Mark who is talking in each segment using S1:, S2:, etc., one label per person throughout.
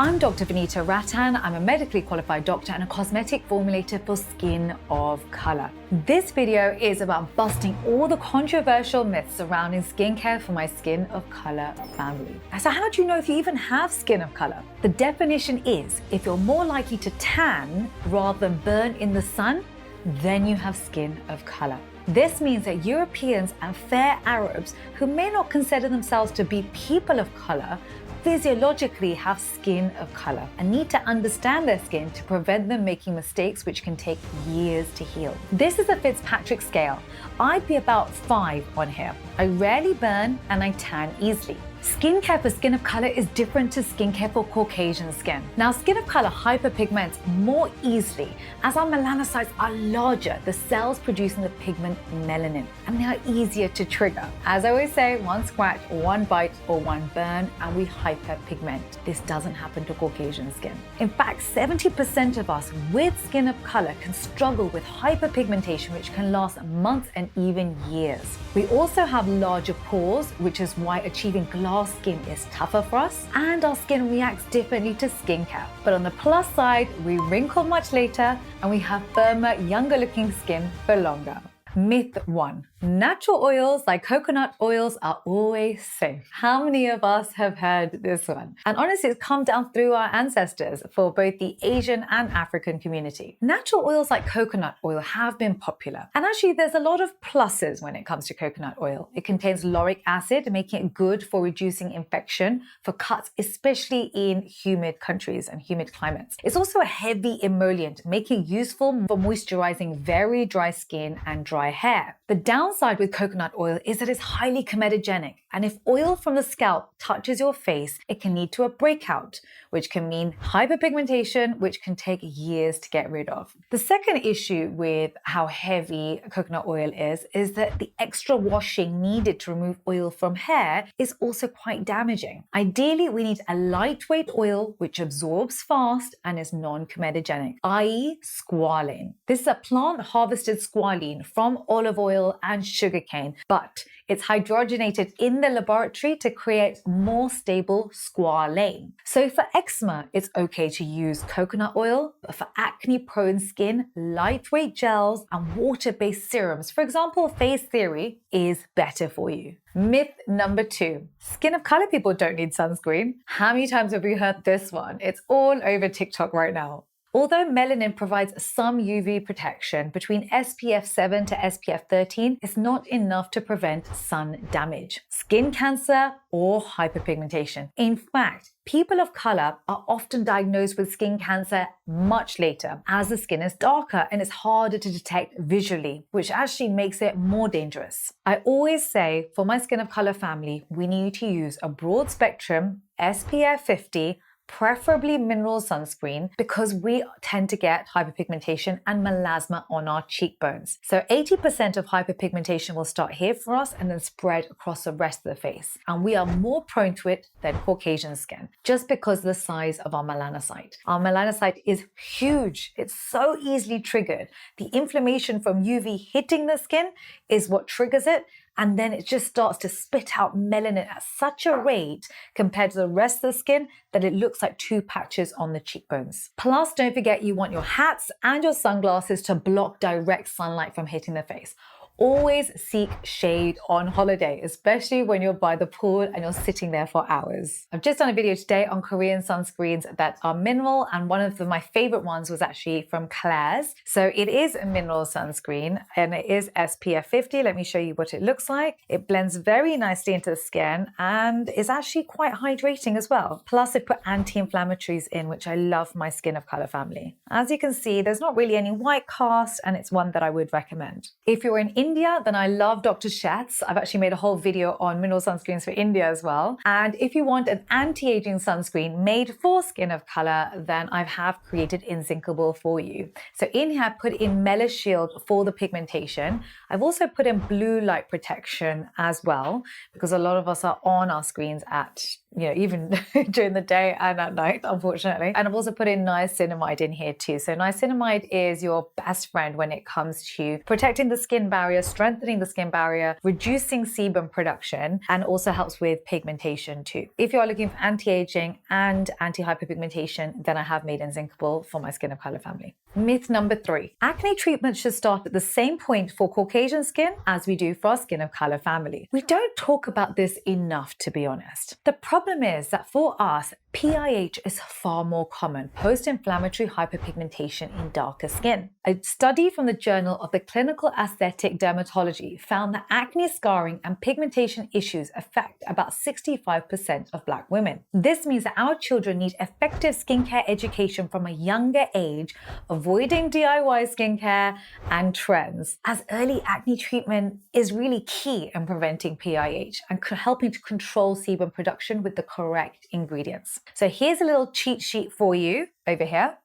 S1: I'm Dr. Vanita Rattan. I'm a medically qualified doctor and a cosmetic formulator for skin of color. This video is about busting all the controversial myths surrounding skincare for my skin of color family. So how do you know if you even have skin of color? The definition is if you're more likely to tan rather than burn in the sun, then you have skin of color. This means that Europeans and fair Arabs who may not consider themselves to be people of color physiologically have skin of color and need to understand their skin to prevent them making mistakes which can take years to heal. This is a Fitzpatrick scale. I'd be about 5 on here. I rarely burn and I tan easily. Skincare for skin of color is different to skincare for Caucasian skin. Now, skin of color hyperpigments more easily as our melanocytes are larger, the cells producing the pigment melanin, and they are easier to trigger. As I always say, one scratch, one bite, or one burn, and we hyperpigment. This doesn't happen to Caucasian skin. In fact, 70% of us with skin of color can struggle with hyperpigmentation, which can last months and even years. We also have larger pores, which is why achieving glass skin is tougher for us, and our skin reacts differently to skincare. But on the plus side, we wrinkle much later and we have firmer, younger looking skin for longer. Myth 1. Natural oils like coconut oils are always safe. How many of us have heard this one? And honestly, it's come down through our ancestors for both the Asian and African community. Natural oils like coconut oil have been popular. And actually, there's a lot of pluses when it comes to coconut oil. It contains lauric acid, making it good for reducing infection for cuts, especially in humid countries and humid climates. It's also a heavy emollient, making it useful for moisturizing very dry skin and dry hair. The downside with coconut oil is that it's highly comedogenic, and if oil from the scalp touches your face, it can lead to a breakout, which can mean hyperpigmentation, which can take years to get rid of. The second issue with how heavy coconut oil is that the extra washing needed to remove oil from hair is also quite damaging. Ideally, we need a lightweight oil which absorbs fast and is non-comedogenic, i.e. squalane. This is a plant-harvested squalene from olive oil and sugarcane, but it's hydrogenated in the laboratory to create more stable squalane. So for eczema, it's okay to use coconut oil, but for acne-prone skin, lightweight gels and water-based serums, for example, Phase Theory, is better for you. Myth number 2. Skin of color people don't need sunscreen. How many times have we heard this one? It's all over TikTok right now. Although melanin provides some UV protection between SPF 7 to SPF 13, it's not enough to prevent sun damage, skin cancer, or hyperpigmentation. In fact, people of color are often diagnosed with skin cancer much later as the skin is darker and it's harder to detect visually, which actually makes it more dangerous. I always say for my skin of color family, we need to use a broad spectrum SPF 50, preferably mineral sunscreen, because we tend to get hyperpigmentation and melasma on our cheekbones. So 80% of hyperpigmentation will start here for us and then spread across the rest of the face. And we are more prone to it than Caucasian skin, just because of the size of our melanocyte. Our melanocyte is huge. It's so easily triggered. The inflammation from UV hitting the skin is what triggers it, and then it just starts to spit out melanin at such a rate compared to the rest of the skin that it looks like 2 patches on the cheekbones. Plus, don't forget you want your hats and your sunglasses to block direct sunlight from hitting the face. Always seek shade on holiday, especially when you're by the pool and you're sitting there for hours. I've just done a video today on Korean sunscreens that are mineral, and one of my favorite ones was actually from Claire's. So it is a mineral sunscreen and it is SPF 50. Let me show you what it looks like. It blends very nicely into the skin and is actually quite hydrating as well. Plus I put anti-inflammatories in, which I love my skin of color family. As you can see, there's not really any white cast and it's one that I would recommend. If you're in India, then I love Dr. Sheth's. I've actually made a whole video on mineral sunscreens for India as well. And if you want an anti-aging sunscreen made for skin of color, then I have created Inzincable for you. So in here, I put in Mela Shield for the pigmentation. I've also put in blue light protection as well, because a lot of us are on our screens at even during the day and at night, unfortunately. And I've also put in niacinamide in here too. So niacinamide is your best friend when it comes to protecting the skin barrier, strengthening the skin barrier, reducing sebum production, and also helps with pigmentation too. If you are looking for anti-aging and anti-hyperpigmentation, then I have made Inzincable for my Skin of Color family. Myth number 3, acne treatment should start at the same point for Caucasian skin as we do for our Skin of Color family. We don't talk about this enough, to be honest. The problem is that for us, PIH is far more common, post-inflammatory hyperpigmentation in darker skin. A study from the Journal of the Clinical Aesthetic Dermatology found that acne scarring and pigmentation issues affect about 65% of Black women. This means that our children need effective skincare education from a younger age, avoiding DIY skincare and trends, as early acne treatment is really key in preventing PIH and helping to control sebum production with the correct ingredients. So here's a little cheat sheet for you over here.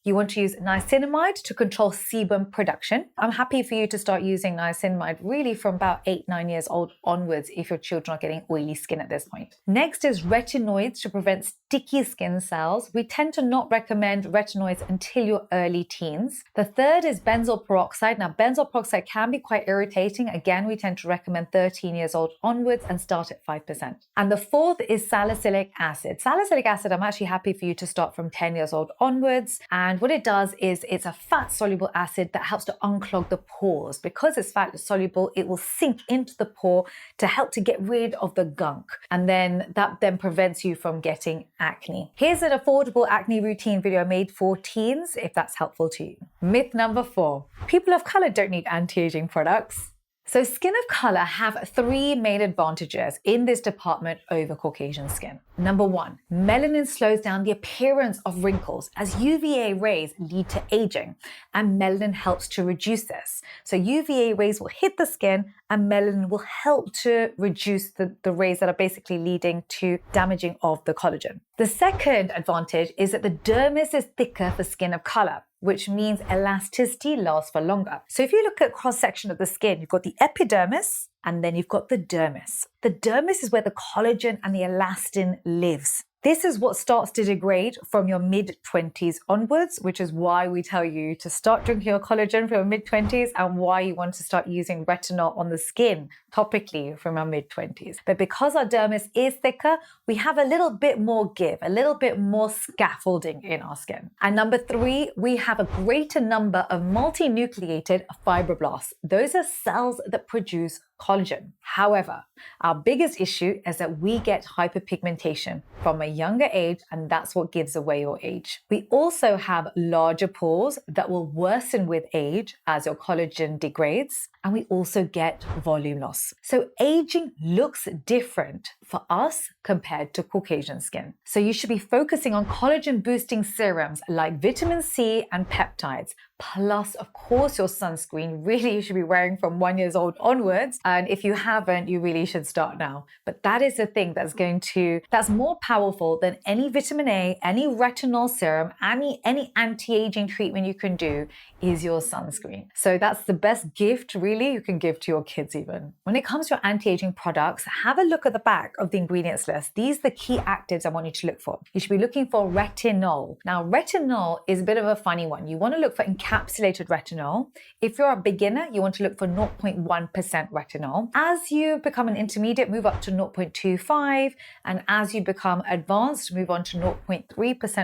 S1: You want to use niacinamide to control sebum production. I'm happy for you to start using niacinamide really from about 8-9 years old onwards if your children are getting oily skin at this point. Next is retinoids to prevent sticky skin cells. We tend to not recommend retinoids until your early teens. The third is benzoyl peroxide. Now, benzoyl peroxide can be quite irritating. Again, we tend to recommend 13 years old onwards and start at 5%. And the fourth is salicylic acid. Salicylic acid, I'm actually happy for you to start from 10 years old onwards. And what it does is it's a fat-soluble acid that helps to unclog the pores. Because it's fat-soluble, it will sink into the pore to help to get rid of the gunk. And then that then prevents you from getting acne. Here's an affordable acne routine video made for teens, if that's helpful to you. Myth number 4, people of color don't need anti-aging products. So skin of color have 3 main advantages in this department over Caucasian skin. Number 1, melanin slows down the appearance of wrinkles as UVA rays lead to aging, and melanin helps to reduce this. So UVA rays will hit the skin and melanin will help to reduce the rays that are basically leading to damaging of the collagen. The second advantage is that the dermis is thicker for skin of color, which means elasticity lasts for longer. So if you look at cross-section of the skin, you've got the epidermis and then you've got the dermis. The dermis is where the collagen and the elastin lives. This is what starts to degrade from your mid-20s onwards, which is why we tell you to start drinking your collagen from your mid-20s and why you want to start using retinol on the skin topically from our mid-20s. But because our dermis is thicker, we have a little bit more give, a little bit more scaffolding in our skin. And number 3, we have a greater number of multinucleated fibroblasts. Those are cells that produce collagen. However, our biggest issue is that we get hyperpigmentation from a younger age, and that's what gives away your age. We also have larger pores that will worsen with age as your collagen degrades, and we also get volume loss. So aging looks different for us compared to Caucasian skin. So you should be focusing on collagen boosting serums like vitamin C and peptides, plus of course your sunscreen. Really, you should be wearing from 1 year old onwards. And if you haven't, you really should start now. But that is the thing that's more powerful than any vitamin A, any retinol serum, any anti-aging treatment you can do is your sunscreen. So that's the best gift really you can give to your kids even. When it comes to your anti-aging products, have a look at the back of the ingredients list. These are the key actives I want you to look for. You should be looking for retinol. Now, retinol is a bit of a funny one. You want to look for encapsulated retinol. If you're a beginner, you want to look for 0.1% retinol. As you become an intermediate, move up to 0.25, and as you become advanced, move on to 0.3%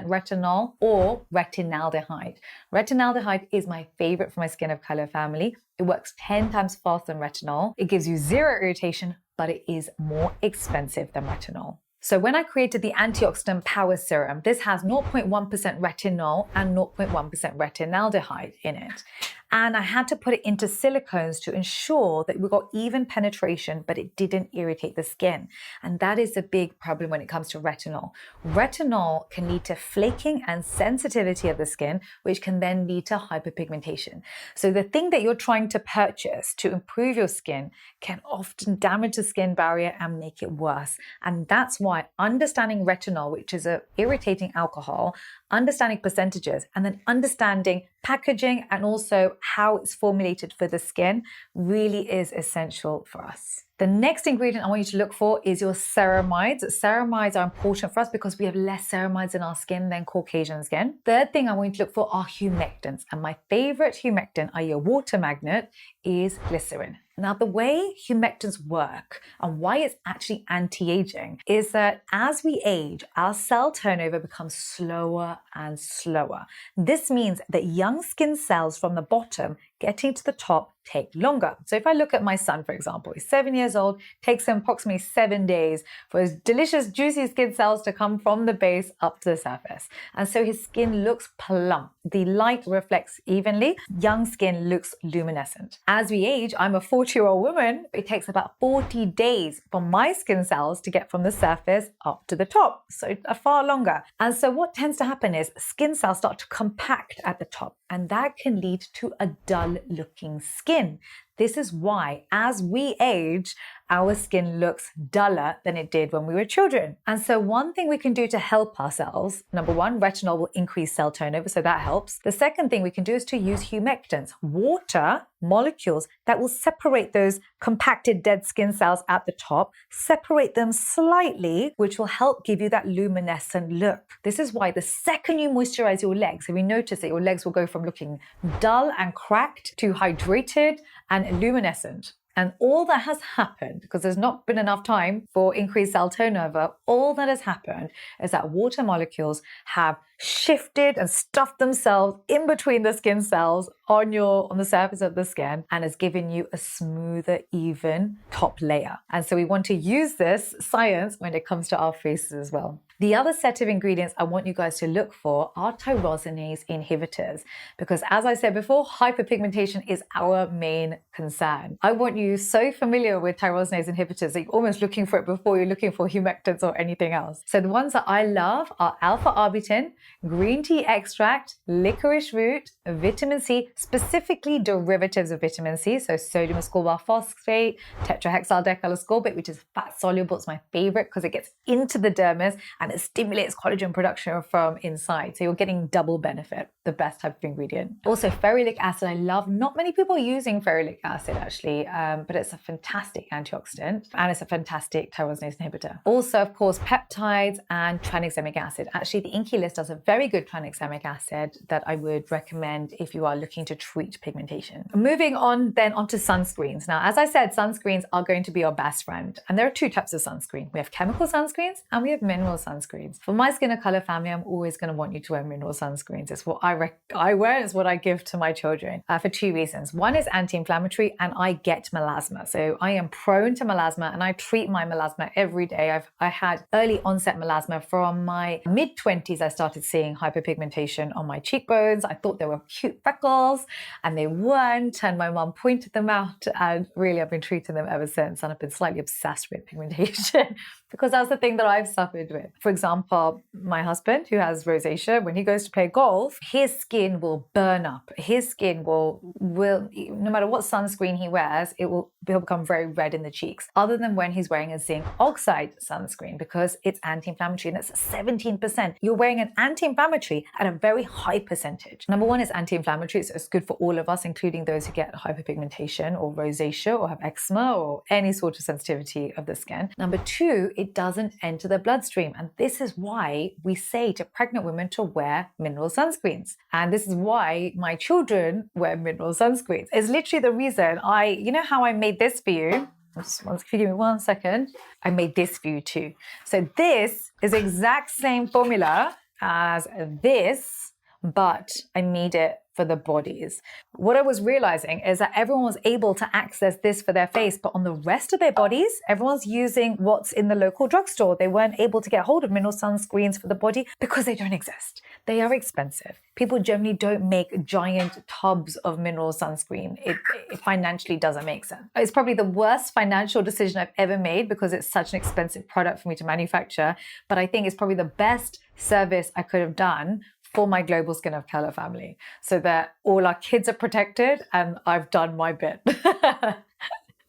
S1: retinol or retinaldehyde. Retinaldehyde is my favorite for my Skin of Color family. It works 10 times faster than retinol. It gives you 0 irritation, but it is more expensive than retinol. So when I created the Antioxidant Power Serum, this has 0.1% retinol and 0.1% retinaldehyde in it. And I had to put it into silicones to ensure that we got even penetration, but it didn't irritate the skin. And that is a big problem when it comes to retinol. Retinol can lead to flaking and sensitivity of the skin, which can then lead to hyperpigmentation. So the thing that you're trying to purchase to improve your skin can often damage the skin barrier and make it worse. And that's why understanding retinol, which is an irritating alcohol, understanding percentages, and then understanding packaging and also how it's formulated for the skin really is essential for us. The next ingredient I want you to look for is your ceramides. Ceramides are important for us because we have less ceramides in our skin than Caucasian skin. Third thing I want you to look for are humectants. And my favorite humectant, i.e. a water magnet, is glycerin. Now, the way humectants work and why it's actually anti-aging is that as we age, our cell turnover becomes slower and slower. This means that young skin cells from the bottom getting to the top take longer. So if I look at my son, for example, he's 7 years old, takes him approximately 7 days for his delicious, juicy skin cells to come from the base up to the surface. And so his skin looks plump. The light reflects evenly. Young skin looks luminescent. As we age, I'm a 40-year-old woman. It takes about 40 days for my skin cells to get from the surface up to the top. So far longer. And so what tends to happen is skin cells start to compact at the top, and that can lead to a dull looking skin. This is why, as we age, our skin looks duller than it did when we were children. And so one thing we can do to help ourselves, number one, retinol will increase cell turnover, so that helps. The second thing we can do is to use humectants, water molecules that will separate those compacted dead skin cells at the top, separate them slightly, which will help give you that luminescent look. This is why the second you moisturize your legs, if you notice that your legs will go from looking dull and cracked to hydrated and luminescent. And all that has happened, because there's not been enough time for increased cell turnover, all that has happened is that water molecules have shifted and stuffed themselves in between the skin cells on the surface of the skin, and has given you a smoother, even top layer. And so we want to use this science when it comes to our faces as well. The other set of ingredients I want you guys to look for are tyrosinase inhibitors, because as I said before, hyperpigmentation is our main concern. I want you so familiar with tyrosinase inhibitors that you're almost looking for it before you're looking for humectants or anything else. So the ones that I love are alpha-arbutin, green tea extract, licorice root, vitamin C, specifically derivatives of vitamin C, so sodium ascorbate phosphate, tetrahexyl decaloscorbate, which is fat soluble. It's my favorite because it gets into the dermis and it stimulates collagen production from inside. So you're getting double benefit, the best type of ingredient. Also, ferulic acid, I love. Not many people are using ferulic acid actually, but it's a fantastic antioxidant and it's a fantastic tyrosinase inhibitor. Also, of course, peptides and tranexamic acid. Actually, the Inky list does a very good tranexamic acid that I would recommend if you are looking to treat pigmentation. Moving on then onto sunscreens. Now, as I said, sunscreens are going to be our best friend. And there are two types of sunscreen. We have chemical sunscreens and we have mineral sunscreens. For my Skin of Color family, I'm always going to want you to wear mineral sunscreens. It's what I wear, it's what I give to my children for two reasons. One is anti-inflammatory, and I get melasma. So I am prone to melasma and I treat my melasma every day. I had early onset melasma from my mid-20s. I started seeing hyperpigmentation on my cheekbones. I thought they were cute freckles and they weren't, and my mom pointed them out, and really I've been treating them ever since, and I've been slightly obsessed with pigmentation because that's the thing that I've suffered with. For example, my husband, who has rosacea, when he goes to play golf, his skin will burn up. His skin will no matter what sunscreen he wears, he'll become very red in the cheeks, other than when he's wearing a zinc oxide sunscreen, because it's anti-inflammatory and it's 17%. You're wearing an anti-inflammatory at a very high percentage. Number one, it's anti-inflammatory, so it's good for all of us, including those who get hyperpigmentation or rosacea or have eczema or any sort of sensitivity of the skin. Number two, it doesn't enter the bloodstream. And this is why we say to pregnant women to wear mineral sunscreens. And this is why my children wear mineral sunscreens. It's literally the reason you know how I made this for you? If you give me 1 second, I made this for you too. So this is the exact same formula as this, but I made it for the bodies. What I was realizing is that everyone was able to access this for their face, but on the rest of their bodies, everyone's using what's in the local drugstore. They weren't able to get hold of mineral sunscreens for the body because they don't exist. They are expensive. People generally don't make giant tubs of mineral sunscreen. It financially doesn't make sense. It's probably the worst financial decision I've ever made because it's such an expensive product for me to manufacture, but I think it's probably the best service I could have done for my global Skin of Color family, so that all our kids are protected and I've done my bit.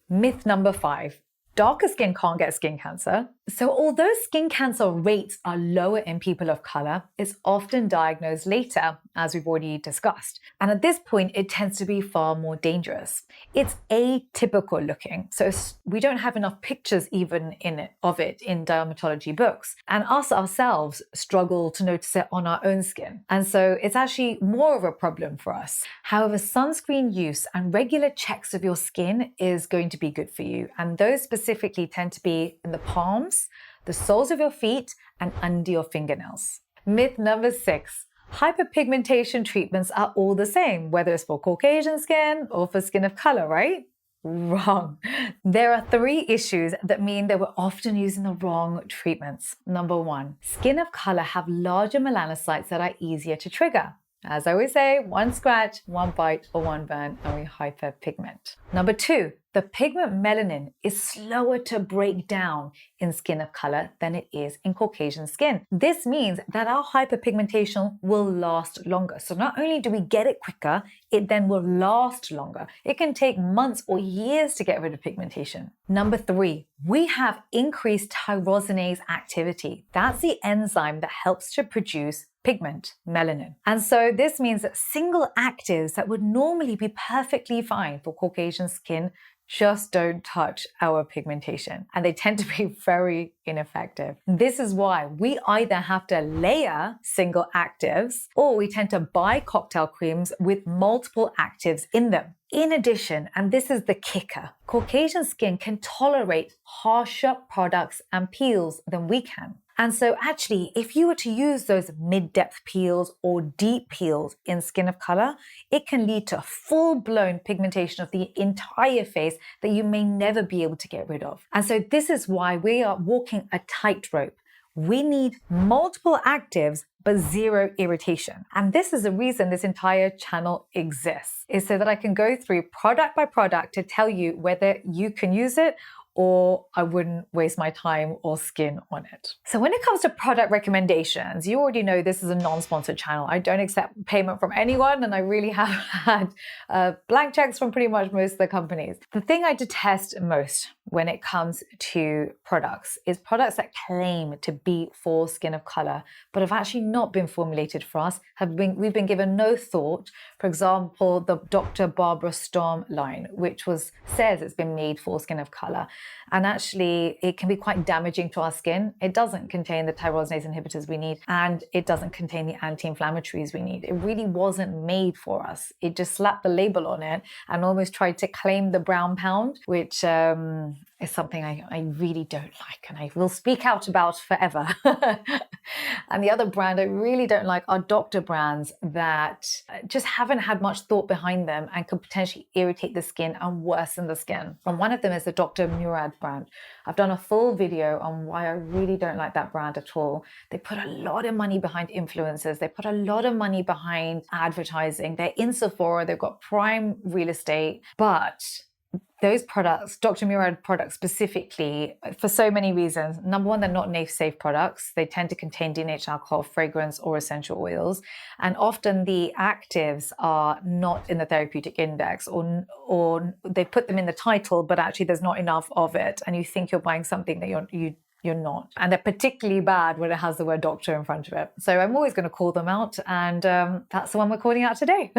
S1: Myth number 5. Darker skin can't get skin cancer. So although skin cancer rates are lower in people of color, it's often diagnosed later, as we've already discussed. And at this point, it tends to be far more dangerous. It's atypical looking, so we don't have enough pictures even of it in dermatology books. And us ourselves struggle to notice it on our own skin. And so it's actually more of a problem for us. However, sunscreen use and regular checks of your skin is going to be good for you. And those specifically tend to be in the palms, the soles of your feet, and under your fingernails. Myth number 6. Hyperpigmentation treatments are all the same, whether it's for Caucasian skin or for skin of color, right? Wrong. There are 3 issues that mean that we're often using the wrong treatments. Number 1, skin of color have larger melanocytes that are easier to trigger. As I always say, 1 scratch, 1 bite, or 1 burn, and we hyperpigment. Number 2, the pigment melanin is slower to break down in skin of color than it is in Caucasian skin. This means that our hyperpigmentation will last longer. So not only do we get it quicker, it then will last longer. It can take months or years to get rid of pigmentation. Number 3, we have increased tyrosinase activity. That's the enzyme that helps to produce pigment, melanin. And so this means that single actives that would normally be perfectly fine for Caucasian skin just don't touch our pigmentation, and they tend to be very ineffective. This is why we either have to layer single actives or we tend to buy cocktail creams with multiple actives in them. In addition, and this is the kicker, Caucasian skin can tolerate harsher products and peels than we can. And so actually, if you were to use those mid-depth peels or deep peels in skin of color, it can lead to full-blown pigmentation of the entire face that you may never be able to get rid of. And so this is why we are walking a tightrope. We need multiple actives, but 0 irritation. And this is the reason this entire channel exists, is so that I can go through product by product to tell you whether you can use it or I wouldn't waste my time or skin on it. So when it comes to product recommendations, you already know this is a non-sponsored channel. I don't accept payment from anyone, and I really have had blank checks from pretty much most of the companies. The thing I detest most when it comes to products is products that claim to be for skin of color, but have actually not been formulated for us. We've been given no thought. For example, the Dr. Barbara Sturm line, which says it's been made for skin of color. And actually, it can be quite damaging to our skin. It doesn't contain the tyrosinase inhibitors we need, and it doesn't contain the anti-inflammatories we need. It really wasn't made for us. It just slapped the label on it and almost tried to claim the brown pound, which is something I really don't like, and I will speak out about forever. And the other brand I really don't like are doctor brands that just haven't had much thought behind them and could potentially irritate the skin and worsen the skin. And one of them is the Dr. Murad brand. I've done a full video on why I really don't like that brand at all. They put a lot of money behind influencers. They put a lot of money behind advertising. They're in Sephora. They've got prime real estate, but those products, Dr. Murad products specifically, for so many reasons. Number 1, they're not safe products. They tend to contain denatured alcohol, fragrance, or essential oils. And often the actives are not in the therapeutic index, or they put them in the title, but actually there's not enough of it. And you think you're buying something that you're not. And they're particularly bad when it has the word doctor in front of it. So I'm always going to call them out. And that's the one we're calling out today.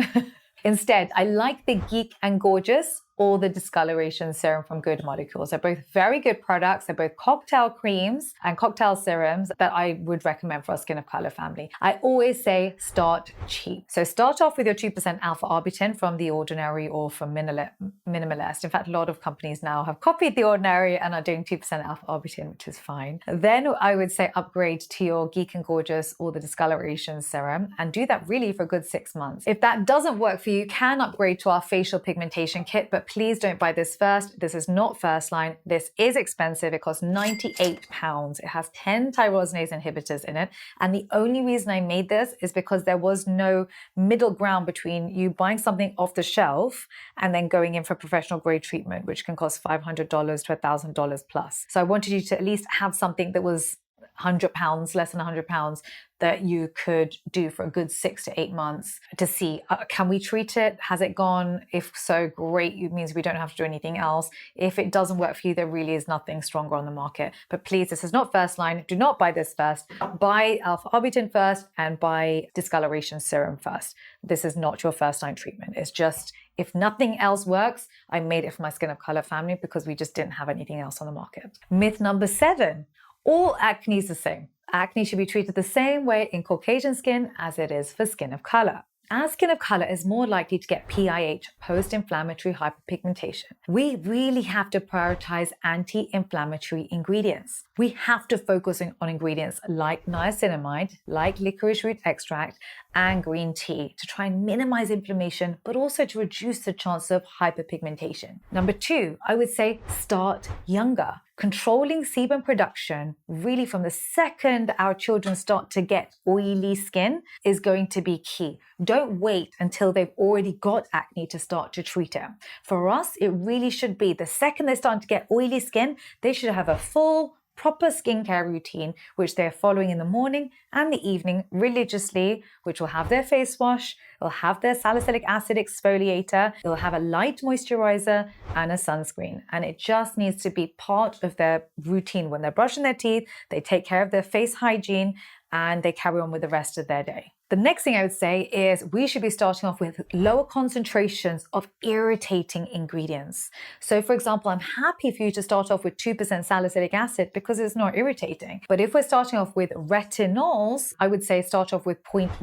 S1: Instead, I like the Geek and Gorgeous or the Discoloration Serum from Good Molecules. They're both very good products. They're both cocktail creams and cocktail serums that I would recommend for our skin of color family. I always say start cheap. So start off with your 2% alpha arbutin from The Ordinary or from Minimalist. In fact, a lot of companies now have copied The Ordinary and are doing 2% alpha arbutin, which is fine. Then I would say upgrade to your Geek and Gorgeous or the Discoloration Serum and do that really for a good 6 months. If that doesn't work for you, you can upgrade to our Facial Pigmentation Kit, but please don't buy this first. This is not first line. This is expensive. It costs £98. It has 10 tyrosinase inhibitors in it. And the only reason I made this is because there was no middle ground between you buying something off the shelf and then going in for professional grade treatment, which can cost $500 to $1,000 plus. So I wanted you to at least have something that was £100, less than £100, that you could do for a good 6 to 8 months to see, can we treat it? Has it gone? If so, great. It means we don't have to do anything else. If it doesn't work for you, there really is nothing stronger on the market. But please, this is not first line. Do not buy this first. Buy alpha-arbutin first and buy discoloration serum first. This is not your first line treatment. It's just, if nothing else works, I made it for my skin of color family because we just didn't have anything else on the market. Myth number 7, all acne is the same. Acne should be treated the same way in Caucasian skin as it is for skin of color. Our skin of color is more likely to get PIH, post-inflammatory hyperpigmentation. We really have to prioritize anti-inflammatory ingredients. We have to focus on ingredients like niacinamide, like licorice root extract, and green tea to try and minimize inflammation, but also to reduce the chance of hyperpigmentation. Number 2, I would say start younger. Controlling sebum production, really from the second our children start to get oily skin, is going to be key. Don't wait until they've already got acne to start to treat it. For us, it really should be the second they're starting to get oily skin, they should have a full, proper skincare routine, which they're following in the morning and the evening religiously, which will have their face wash, it'll have their salicylic acid exfoliator, it'll have a light moisturizer and a sunscreen. And it just needs to be part of their routine. When they're brushing their teeth, they take care of their face hygiene and they carry on with the rest of their day. The next thing I would say is we should be starting off with lower concentrations of irritating ingredients. So for example, I'm happy for you to start off with 2% salicylic acid because it's not irritating. But if we're starting off with retinols, I would say start off with 0.1%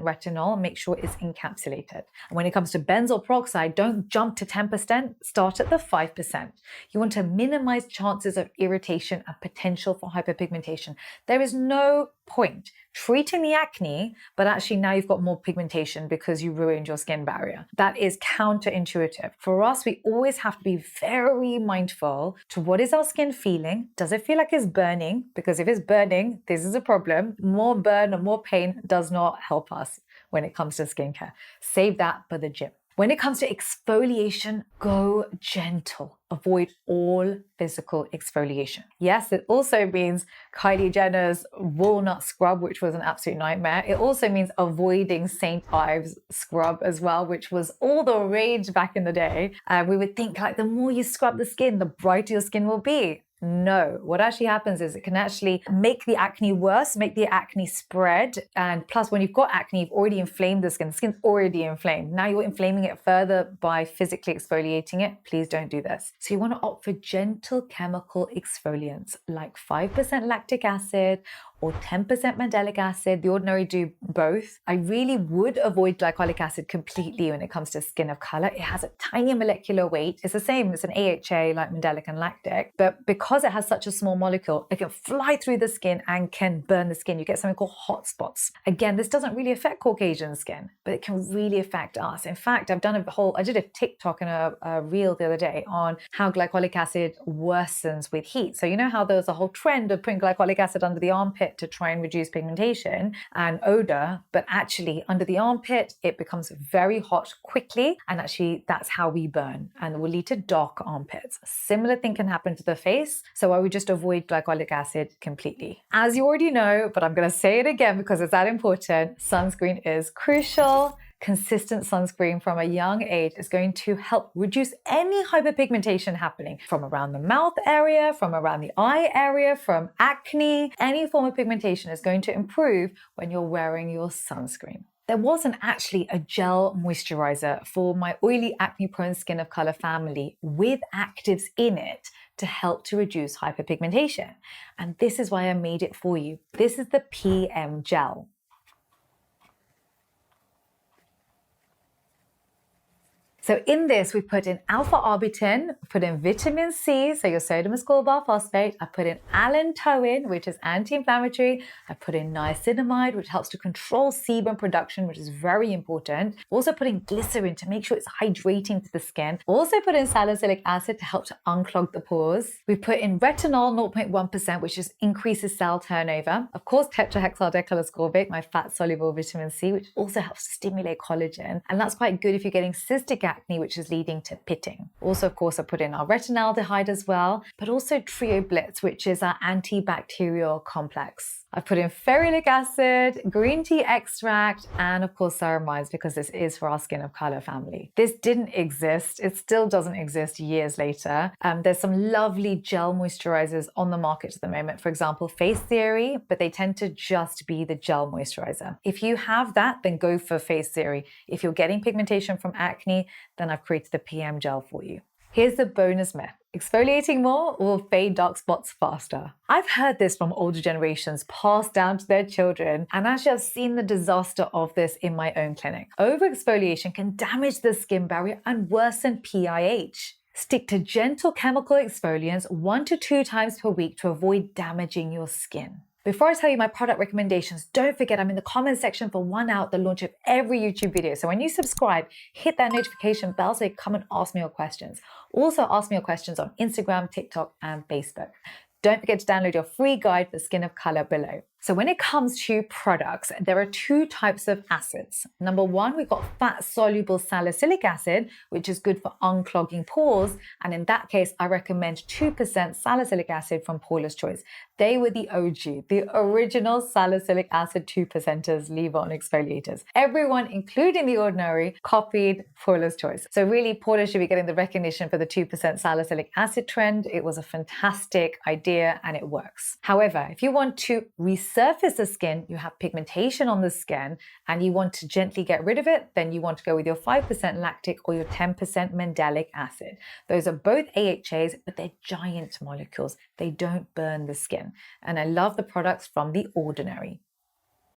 S1: retinol and make sure it's encapsulated. And when it comes to benzoyl peroxide, don't jump to 10%, start at the 5%. You want to minimize chances of irritation and potential for hyperpigmentation. There is no point treating the acne, but actually now you've got more pigmentation because you ruined your skin barrier. That is counterintuitive. For us, we always have to be very mindful to what is our skin feeling? Does it feel like it's burning? Because if it's burning, this is a problem. More burn or more pain does not help us when it comes to skincare. Save that for the gym. When it comes to exfoliation, go gentle. Avoid all physical exfoliation. Yes, it also means Kylie Jenner's walnut scrub, which was an absolute nightmare. It also means avoiding St. Ives scrub as well, which was all the rage back in the day. We would think like the more you scrub the skin, the brighter your skin will be. No, what actually happens is it can actually make the acne worse, make the acne spread. And plus, when you've got acne, you've already inflamed the skin. The skin's already inflamed. Now you're inflaming it further by physically exfoliating it. Please don't do this. So you want to opt for gentle chemical exfoliants like 5% lactic acid or 10% mandelic acid. The Ordinary do both. I really would avoid glycolic acid completely when it comes to skin of color. It has a tiny molecular weight. It's the same, it's an AHA like mandelic and lactic, but because it has such a small molecule, it can fly through the skin and can burn the skin. You get something called hot spots. Again, this doesn't really affect Caucasian skin, but it can really affect us. In fact, I did a TikTok and a reel the other day on how glycolic acid worsens with heat. So you know how there was a whole trend of putting glycolic acid under the armpit to try and reduce pigmentation and odor, but actually under the armpit, it becomes very hot quickly. And actually that's how we burn and it will lead to dark armpits. Similar thing can happen to the face. So I would just avoid glycolic acid completely. As you already know, but I'm going to say it again because it's that important, sunscreen is crucial. Consistent sunscreen from a young age is going to help reduce any hyperpigmentation happening from around the mouth area, from around the eye area, from acne. Any form of pigmentation is going to improve when you're wearing your sunscreen. There wasn't actually a gel moisturizer for my oily acne-prone skin of color family with actives in it to help to reduce hyperpigmentation. And this is why I made it for you. This is the PM Gel. So in this, we put in alpha-arbutin, put in vitamin C, so your sodium ascorbate phosphate. I put in allantoin, which is anti-inflammatory. I put in niacinamide, which helps to control sebum production, which is very important. Also put in glycerin to make sure it's hydrating to the skin. Also put in salicylic acid to help to unclog the pores. We put in retinol 0.1%, which just increases cell turnover. Of course, tetrahexyldecylascorbate, my fat-soluble vitamin C, which also helps to stimulate collagen. And that's quite good if you're getting cystic acne acne, which is leading to pitting. Also, of course, I put in our retinaldehyde as well, but also Trio Blitz, which is our antibacterial complex. I've put in ferulic acid, green tea extract, and of course ceramides, because this is for our skin of color family. This didn't exist. It still doesn't exist years later. There's some lovely gel moisturizers on the market at the moment. For example, Face Theory, but they tend to just be the gel moisturizer. If you have that, then go for Face Theory. If you're getting pigmentation from acne, then I've created the PM gel for you. Here's the bonus myth. Exfoliating more will fade dark spots faster. I've heard this from older generations passed down to their children, and actually I've seen the disaster of this in my own clinic. Overexfoliation can damage the skin barrier and worsen PIH. Stick to gentle chemical exfoliants 1 to 2 times per week to avoid damaging your skin. Before I tell you my product recommendations, don't forget I'm in the comment section for 1 hour at the launch of every YouTube video. So when you subscribe, hit that notification bell so you come and ask me your questions. Also ask me your questions on Instagram, TikTok, and Facebook. Don't forget to download your free guide for skin of color below. So when it comes to products, there are 2 types of acids. Number 1, we've got fat-soluble salicylic acid, which is good for unclogging pores. And in that case, I recommend 2% salicylic acid from Paula's Choice. They were the OG, the original salicylic acid 2%ers, leave-on exfoliators. Everyone, including The Ordinary, copied Paula's Choice. So really, Paula should be getting the recognition for the 2% salicylic acid trend. It was a fantastic idea and it works. However, if you want to resurface the skin, you have pigmentation on the skin, and you want to gently get rid of it, then you want to go with your 5% lactic or your 10% mandelic acid. Those are both AHAs, but they're giant molecules. They don't burn the skin. And I love the products from The Ordinary.